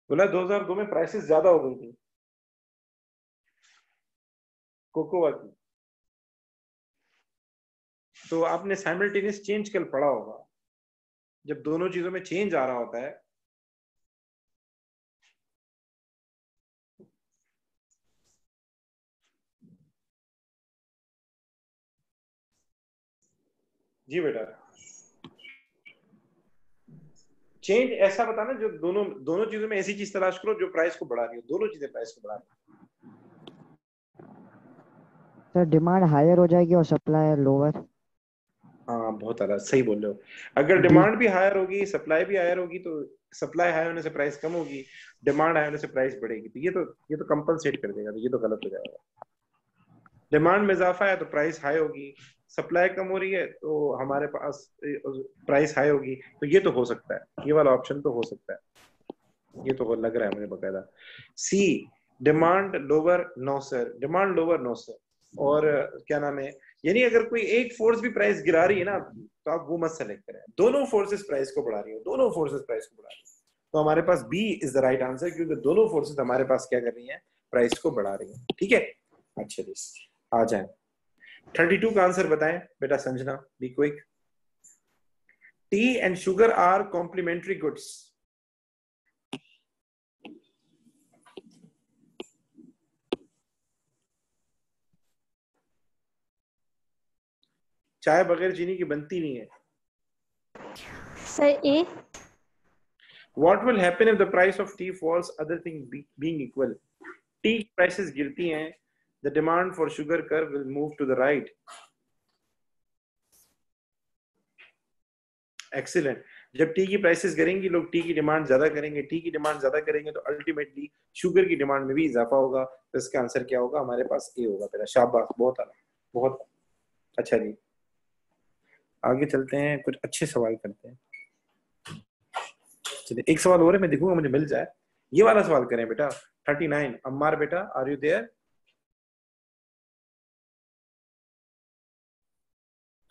बोला 2002 में प्राइसेस ज्यादा हो गई थी कोकोआ की, तो आपने साइमल्टेनियस चेंज कल पढ़ा होगा, जब दोनों चीजों में चेंज आ रहा होता है जी बेटा, चेंज ऐसा बताना जो दोनों चीजों में ऐसी चीज तलाश करो जो प्राइस को बढ़ा रही हो, दोनों चीजें प्राइस को बढ़ा रही हो। सर, डिमांड हायर हो जाएगी और सप्लाई लोअर। हाँ बहुत आला, सही बोल रहे हो। अगर डिमांड भी हायर होगी, सप्लाई भी हायर होगी, तो सप्लाई हाई होने से प्राइस कम होगी, डिमांड हाई होने से प्राइस बढ़ेगी, तो ये तो कंपनसेट कर देगा, तो ये तो गलत हो जाएगा। डिमांड में इजाफा है तो प्राइस हाई होगी, सप्लाई कम हो रही है तो हमारे पास प्राइस हाई होगी। तो ये तो हो सकता है, ये वाला ऑप्शन तो हो सकता है, ये तो लग रहा है मुझे बकायदा। C demand lower, no sir, demand lower no sir. और क्या नाम है, यानी अगर कोई एक फोर्स भी प्राइस गिरा रही है ना तो आप वो मत सेलेक्ट करें, दोनों फोर्सेस प्राइस को बढ़ा रही है, दोनों फोर्सेस प्राइस को बढ़ा रही है। तो हमारे पास B is the right answer, क्योंकि दोनों फोर्सेस हमारे पास क्या कर रही हैं, प्राइस को बढ़ा रही हैं। ठीक है, अच्छा जी आ जाए 32 का आंसर बताएं बेटा Sanjana, be quick. Tea and sugar are complementary goods. चाय बगैर चीनी की बनती नहीं है। Sir A. What will happen if the price of tea falls, other thing being equal? Tea prices गिरती हैं, the demand for sugar curve will move to the right. Excellent. जब टी की प्राइसेस गिरेंगी लोग टी की डिमांड ज्यादा करेंगे, टी की डिमांड ज्यादा करेंगे तो अल्टीमेटली शुगर की डिमांड में भी इजाफा होगा। तो इसका आंसर क्या होगा, हमारे पास ए होगा बेटा। शाबाश, बहुत आला, बहुत अच्छा जी। आगे चलते हैं, कुछ अच्छे सवाल करते हैं। चलिए एक सवाल और है, मैं देखूंगा मुझे मिल जाए। ये वाला सवाल करें बेटा 39। अम्मार बेटा आर यू देयर?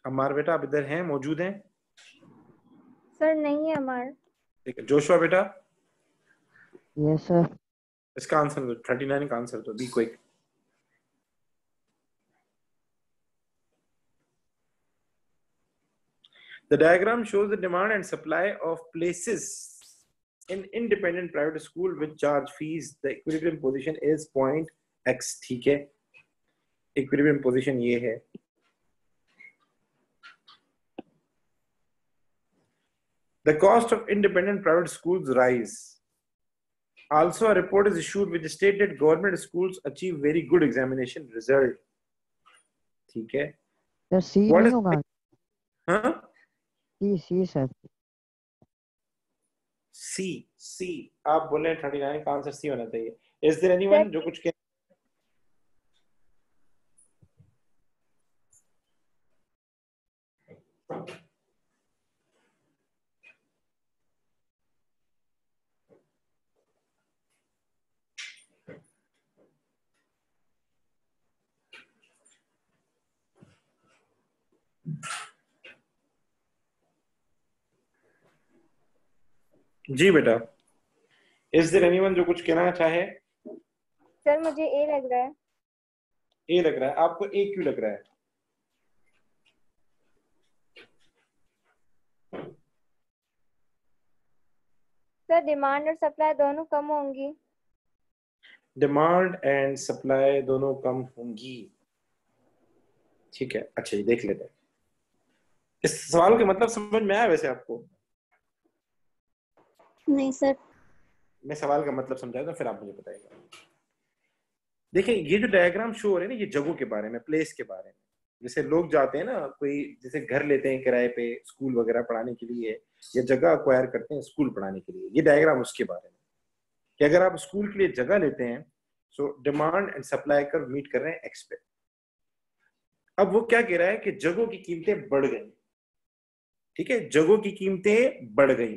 अम्मार बेटा आप इधर हैं, मौजूद हैं? सर नहीं है हमार। ठीक है, जोशुआ बेटा यस सर। इसका आंसर दो, 39 का आंसर दो, be quick. The diagram shows the demand and supply of places in independent private school which charge fees. The equilibrium position is point x. ठीक है, equilibrium position ये है। The cost of independent private schools rise. Also, a report is issued which stated government schools achieve very good examination result. ठीक है, सर सी What नहीं is- होगा? हाँ सी सर। सी आप बोले 39 का आंसर सी होना चाहिए। Is there anyone जो कुछ कह? जी बेटा, Is there anyone जो कुछ कहना चाहे? सर मुझे ए लग रहा है। ए लग रहा है आपको, ए क्यों लग रहा है? सर डिमांड और सप्लाई दोनों कम होंगी। डिमांड एंड सप्लाई दोनों कम होंगी, ठीक है। अच्छा ये देख लेते हैं, इस सवाल के मतलब समझ में आया वैसे आपको? नहीं सर। मैं सवाल का मतलब समझाया तो फिर आप मुझे बताइएगा। देखिए ये जो डायग्राम शो हो रहे हैं ना, ये जगहों के बारे में, प्लेस के बारे में। जैसे लोग जाते हैं ना, कोई जैसे घर लेते हैं किराए पे स्कूल वगैरह पढ़ाने के लिए, या जगह अक्वायर करते हैं स्कूल पढ़ाने के लिए, ये डायग्राम उसके बारे में कि अगर आप स्कूल के लिए जगह लेते हैं सो डिमांड एंड सप्लाई कर मीट कर रहे हैं एक्स पे। अब वो क्या कह रहा है कि जगहों की कीमतें बढ़ गई, ठीक है, जगहों की कीमतें बढ़ गई,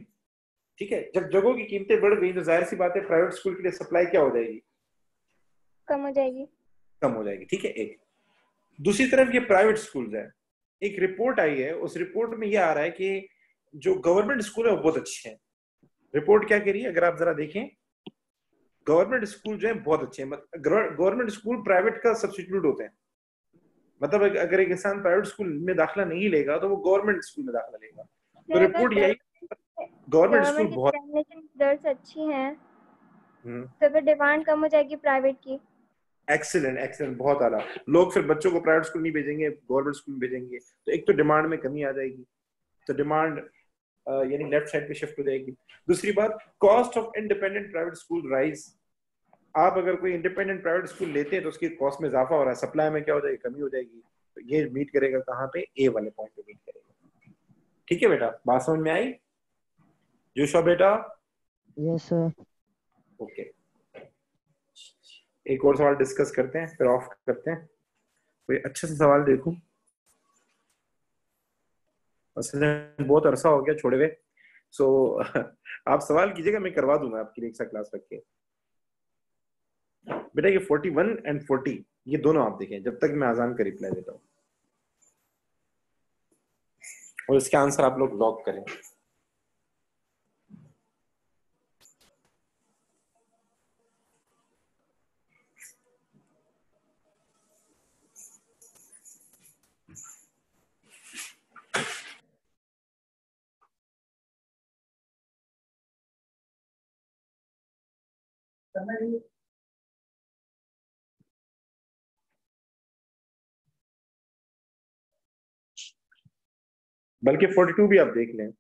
ठीक है। जब जगहों की कीमतें बढ़ गई तो जाहिर सी बात है प्राइवेट स्कूल के लिए सप्लाई क्या हो जाएगी, कम हो जाएगी। कम हो जाएगी, ठीक है। एक दूसरी तरफ ये प्राइवेट स्कूल है, एक रिपोर्ट आई है, उस रिपोर्ट में ये आ रहा है कि जो गवर्नमेंट स्कूल है वो बहुत अच्छे हैं। रिपोर्ट क्या कह रही है अगर आप जरा देखें, गवर्नमेंट स्कूल जो है बहुत अच्छे हैं। गवर्नमेंट स्कूल प्राइवेट का सब्स्टिट्यूट होते हैं, मतलब अगर एक इंसान प्राइवेट स्कूल में दाखिला नहीं लेगा तो वो गवर्नमेंट स्कूल में दाखिला लेगा। तो रिपोर्ट यही, गवर्नमेंट स्कूल बहुत रिजल्ट्स अच्छी हैं तो फिर डिमांड कम हो जाएगी प्राइवेट की। एक्सीलेंट एक्सीलेंट, बहुत आला। लोग फिर बच्चों को प्राइवेट स्कूल नहीं भेजेंगे, गवर्नमेंट स्कूल में भेजेंगे, तो एक तो डिमांड में कमी आ जाएगी, तो डिमांड यानी लेफ्ट साइड पे शिफ्ट हो जाएगी। दूसरी बात, cost of independent private school rise. आप अगर कोई इंडिपेंडेंट प्राइवेट स्कूल लेते हैं तो उसकी कॉस्ट में इजाफा हो रहा है, सप्लाई में क्या हो जाएगी, कमी हो जाएगी। तो ये मीट करेगा कहाँ पे, ए वाले पॉइंट पे मीट करेगा, ठीक है बेटा। बात समझ में आई जोशुआ बेटा? Yes sir. ओके, एक और सवाल डिस्कस करते हैं फिर ऑफ करते हैं। कोई अच्छा सा सवाल देखूं, असल में बहुत अरसा हो गया छोड़े हुए। सो आप सवाल कीजिएगा, मैं करवा दूंगा आपके लिए एक्स्ट्रा क्लास रख के। बेटा ये 41 एंड 40 ये दोनों आप देखें जब तक मैं आजान का रिप्लाई देता हूँ, और इसका आंसर आप लोग लॉक करें। बल्कि 42 भी आप देख लें।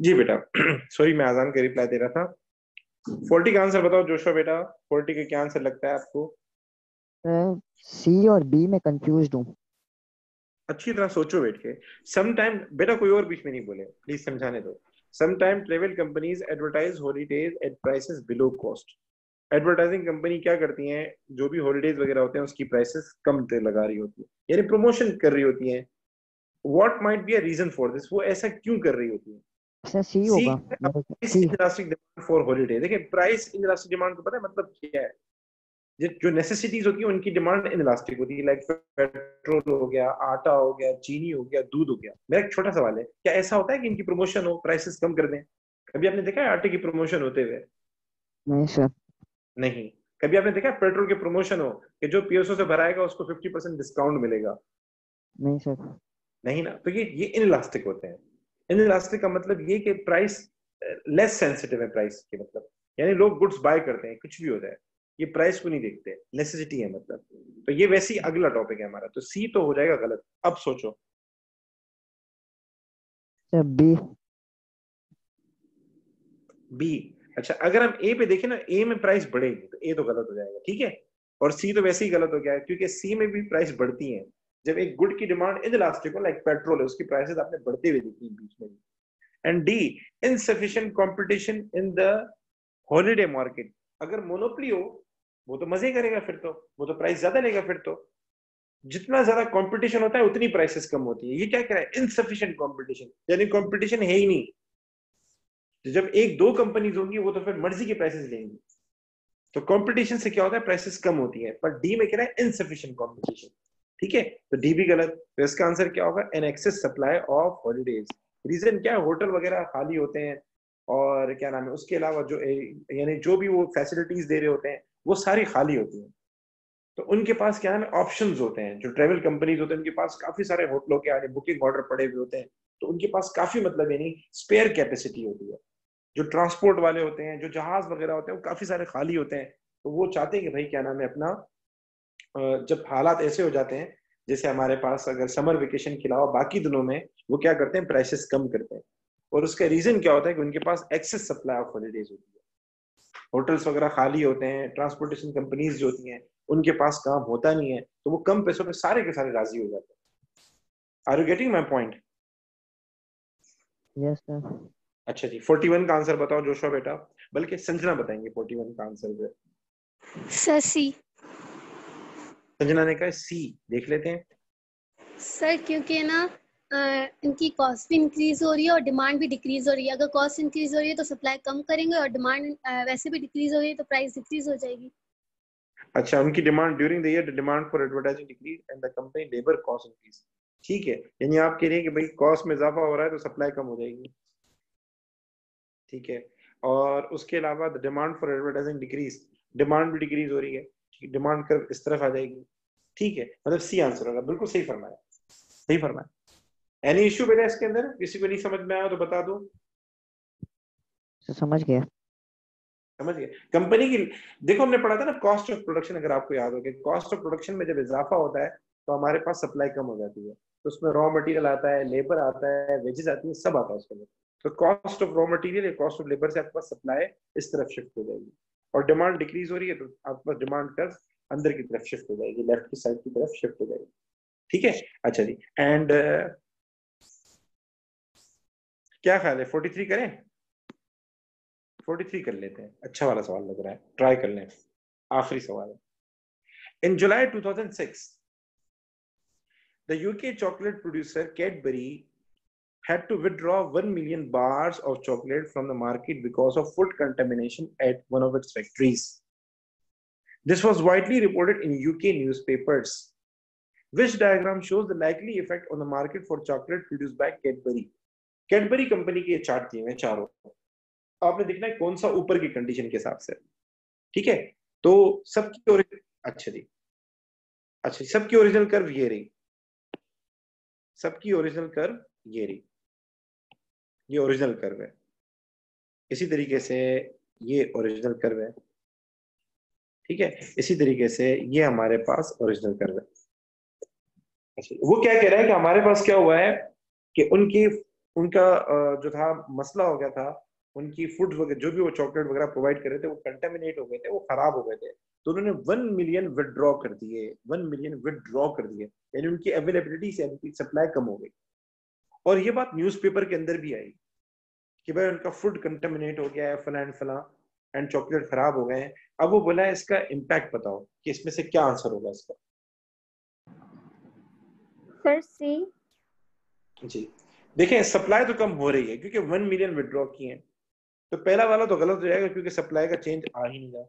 जी बेटा सॉरी, मैं आजान का रिप्लाई दे रहा था। 40 का आंसर बताओ जोशुआ बेटा, 40 का क्या आंसर लगता है आपको? सर सी और बी में कंफ्यूज हूँ। अच्छी तरह सोचो बैठ के। सम टाइम बेटा कोई और बीच में नहीं बोले, प्लीज समझाने दो। Some time travel companies advertise holidays at prices below cost. Advertising company क्या करती हैं, जो भी हॉलीडेज वगैरह होते हैं उसकी प्राइसेस कम लगा रही होती है, यानी प्रमोशन कर रही होती हैं। What might be a reason for this, वो ऐसा क्यों कर रही होती है? सर सी सी, होगा। Price C. Elastic demand for holiday. देखिए प्राइस इलास्टिक डिमांड को पता है मतलब क्या है? जो नेसेसिटीज होती है उनकी डिमांड इनइलास्टिक होती है, लाइक पेट्रोल हो गया, आटा हो गया, चीनी हो गया, दूध हो गया। मेरा एक छोटा सवाल है, क्या ऐसा होता है कि इनकी प्रमोशन हो, प्राइसेस कम कर दें? कभी आपने देखा है आटे की प्रमोशन होते हुए? नहीं सर। नहीं। कभी आपने देखा है पेट्रोल की प्रमोशन हो कि जो पीएसओ से भराएगा उसको 50% डिस्काउंट मिलेगा? नहीं सर। नहीं ना। तो ये इनइलास्टिक होते हैं। इनइलास्टिक का मतलब ये कि प्राइस लेस सेंसिटिव है प्राइस के, मतलब यानी लोग गुड्स बाय करते हैं कुछ भी हो जाए, ये प्राइस को नहीं देखते, नेसेसिटी है मतलब। तो ये वैसे ही अगला टॉपिक है हमारा, तो सी तो हो जाएगा गलत। अब सोचो। Sir B. बी। अच्छा अगर हम ए पे देखें ना, ए में प्राइस बढ़ेगी तो ए तो गलत हो जाएगा, ठीक है। और सी तो वैसे ही गलत हो गया क्योंकि सी में भी प्राइस बढ़ती है। जब एक गुड की डिमांड इनइलास्टिक हो, लाइक पेट्रोल है, उसकी प्राइसेस आपने बढ़ते हुए देखी बीच में। And D, insufficient competition in the holiday market. अगर मोनोपोली हो वो तो मजे करेगा, फिर तो वो तो प्राइस ज्यादा लेगा। फिर तो जितना ज्यादा कंपटीशन होता है उतनी प्राइसेस कम होती है। ये क्या कह रहा है? इनसफिशिएंट कंपटीशन, यानी कंपटीशन है ही नहीं। तो जब एक दो कंपनीज होंगी वो तो फिर मर्जी के प्राइसेस लेंगी, तो कंपटीशन से क्या होता है? प्राइसेस कम होती है। पर डी में कह रहा है इनसफिशिएंट कंपटीशन, ठीक है। तो डी भी गलत। तो इसका आंसर क्या होगा? An excess supply of holidays. Reason क्या है? होटल वगैरह खाली होते हैं, और क्या नाम है उसके अलावा जो यानी जो भी वो फैसिलिटीज दे रहे होते हैं वो सारी खाली होती हैं। तो उनके पास क्या है, ऑप्शंस होते हैं। जो ट्रेवल कंपनीज होते हैं उनके पास काफी सारे होटलों के आगे बुकिंग ऑर्डर पड़े हुए होते हैं, तो उनके पास काफी मतलब यानी स्पेयर कैपेसिटी होती है। जो ट्रांसपोर्ट वाले होते हैं, जो जहाज वगैरह होते हैं, वो काफी सारे खाली होते हैं। तो वो चाहते हैं कि भाई क्या नाम है अपना, जब हालात ऐसे हो जाते हैं जैसे हमारे पास अगर समर वेकेशन के अलावा बाकी दिनों में, वो क्या करते हैं? प्राइसेस कम करते हैं। और उसका रीजन क्या होता है कि उनके पास एक्सेस सप्लाई ऑफ हॉलीडेज होती है। होटल्स वगैरह खाली होते हैं, ट्रांसपोर्टेशन कंपनीज जो होती हैं उनके पास काम होता नहीं है, तो वो कम पैसों पे सारे के सारे राजी हो जाते हैं। Are you getting my point? Yes sir. अच्छा जी, 41 का आंसर बताओ जोशुआ बेटा, बल्कि संजना बताएंगे 41 का आंसर। सर सी। संजना ने कहा सी। देख लेते हैं। सर क्योंकि ना इनकी कॉस्ट भी इंक्रीज हो रही है और डिमांड भी डिक्रीज हो रही है। अगर कॉस्ट इंक्रीज हो रही है तो सप्लाई कम करेंगे, और डिमांड वैसे भी डिक्रीज हो रही है तो प्राइस डिक्रीज हो जाएगी। अच्छा, उनकी demand during the year the demand for advertising decrease and the company labour cost increase. ठीक है, यानी आप कह रहे हैं कि भाई कॉस्ट में इजाफा हो रहा है तो सप्लाई कम हो जाएगी, ठीक है। और उसके अलावा the demand for advertising decrease, demand भी डिक्रीज हो रही है, डिमांड कर्व इस तरफ आ जाएगी, ठीक है। मतलब सी आंसर होगा। बिल्कुल सही फरमाया, सही फरमाया। एनी इश्यू बेटा इसके अंदर? किसी को नहीं समझ में आया तो बता दो। समझ गया। समझ गए? कंपनी की देखो हमने पढ़ा था ना कॉस्ट ऑफ प्रोडक्शन, अगर आपको याद हो गया, कॉस्ट ऑफ प्रोडक्शन में जब इजाफा होता है तो हमारे पास सप्लाई कम हो जाती है, तो उसमें रॉ मटेरियल आता है, लेबर आता है, वेजेस आती है, सब आता है उसके अंदर। तो कॉस्ट ऑफ रॉ मटेरियल या कॉस्ट ऑफ लेबर से आपके पास सप्लाई इस तरफ शिफ्ट हो जाएगी, और डिमांड डिक्रीज हो रही है तो आपके पास डिमांड कर्व अंदर की तरफ शिफ्ट हो जाएगी, लेफ्ट की साइड की तरफ शिफ्ट हो जाएगी। ठीक है, अच्छा जी। एंड क्या ख्याल है 43 करें? 43 कर लेते हैं, अच्छा वाला सवाल लग रहा है, ट्राई कर लें। आखिरी सवाल है। In July 2006, the UK chocolate producer Cadbury had to withdraw 1 million bars of chocolate from the market because of food contamination at one of its factories. This was widely reported in UK newspapers. Which diagram shows the likely effect on the market for chocolate produced by Cadbury? Cadbury company के चार्ट दिए हैं चारों, आपने देखना है कौन सा ऊपर की कंडीशन के हिसाब से। ठीक है, तो सबकी अच्छा जी, अच्छा सबकी ओरिजिनल कर्व ये रही, सबकी ओरिजिनल कर्व ये रही, ये ओरिजिनल कर्व है। इसी तरीके से ये ओरिजिनल कर्व है। ठीक है, इसी तरीके से ये हमारे पास ओरिजिनल कर्व है। अच्छा, वो क्या कह रहा है कि हमारे पास क्या हुआ है कि उनका जो था मसला हो गया था, उनकी फूड वगैरह जो भी वो चॉकलेट वगैरह प्रोवाइड कर रहे थे वो कंटेमिनेट हो गए थे, वो खराब हो गए थे, तो उन्होंने 1 मिलियन विदड्रॉ कर दिए, 1 मिलियन विदड्रॉ कर दिए, यानी उनकी अवेलेबिलिटी से सप्लाई कम हो गई। और ये बात न्यूज़पेपर के अंदर भी आई कि भाई उनका फूड कंटेमिनेट हो गया है, फला एंड फला, एंड चॉकलेट खराब हो गए हैं। अब वो बोला है इसका इम्पैक्ट बताओ कि इसमें से क्या आंसर होगा इसका। सर सी। जी देखें, सप्लाई तो कम हो रही है क्योंकि 1 मिलियन विदड्रॉ किए हैं, तो पहला वाला तो गलत हो जाएगा क्योंकि सप्लाई का चेंज आ ही नहीं रहा।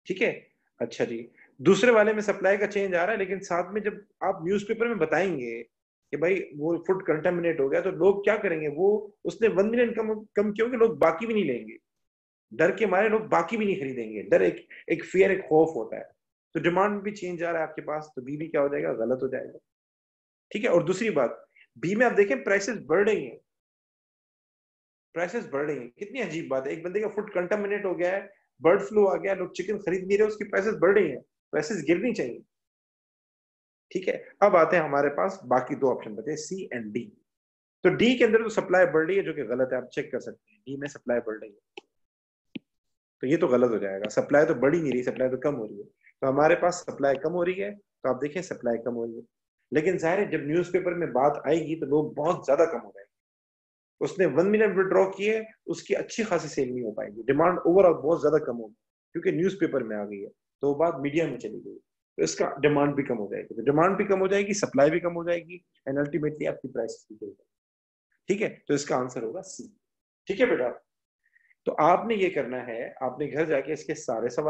ठीक है, अच्छा जी। दूसरे वाले में सप्लाई का चेंज आ रहा है, लेकिन साथ में जब आप न्यूज़पेपर में बताएंगे कि भाई वो फूड कंटामिनेट हो गया, तो लोग क्या करेंगे, वो उसने 1 मिलियन कम किया कि लोग बाकी भी नहीं लेंगे, डर के मारे लोग बाकी भी नहीं खरीदेंगे। डर एक फियर, एक खौफ होता है। तो डिमांड भी चेंज आ रहा है आपके पास, तो बी भी क्या हो जाएगा, गलत हो जाएगा। ठीक है, और दूसरी बात, बी में आप देखें प्राइसेस बढ़ रही हैं, प्राइसेस बढ़ रही हैं। कितनी अजीब बात है, एक बंदे का फूड कंटामिनेट हो गया है, बर्ड फ्लू आ गया, लोग चिकन खरीद नहीं रहे, उसकी प्राइसेस बढ़ रही हैं, प्राइसेस गिरनी चाहिए। ठीक है, अब आते हैं हमारे पास बाकी दो ऑप्शन बचे, सी एंड डी। तो डी के अंदर तो सप्लाई बढ़ रही है, जो कि गलत है, आप चेक कर सकते हैं, डी में सप्लाई बढ़ रही है, तो ये तो गलत हो जाएगा। सप्लाई तो बढ़ ही नहीं रही, सप्लाई तो कम हो रही है, तो हमारे पास सप्लाई कम हो रही है, तो आप देखें सप्लाई कम हो रही है। लेकिन जाहिर है जब न्यूज़पेपर में बात आएगी तो लोग बहुत ज्यादा कम हो जाएंगे। उसने 1 मिलियन विड्रॉ किए, उसकी अच्छी खासी सेल नहीं हो पाएगी, डिमांड ओवरऑल बहुत ज्यादा कम होगी क्योंकि न्यूज़पेपर में आ गई है, तो वो बात मीडिया में चली गई, तो इसका डिमांड भी कम हो जाएगी, तो डिमांड भी कम हो जाएगी, सप्लाई भी कम हो जाएगी, एंड अल्टीमेटली आपकी प्राइस भी गिर जाएगी। ठीक है, तो इसका आंसर होगा सी। ठीक है बेटा, तो आपने ये करना है, आपने घर जाके इसके सारे सवाल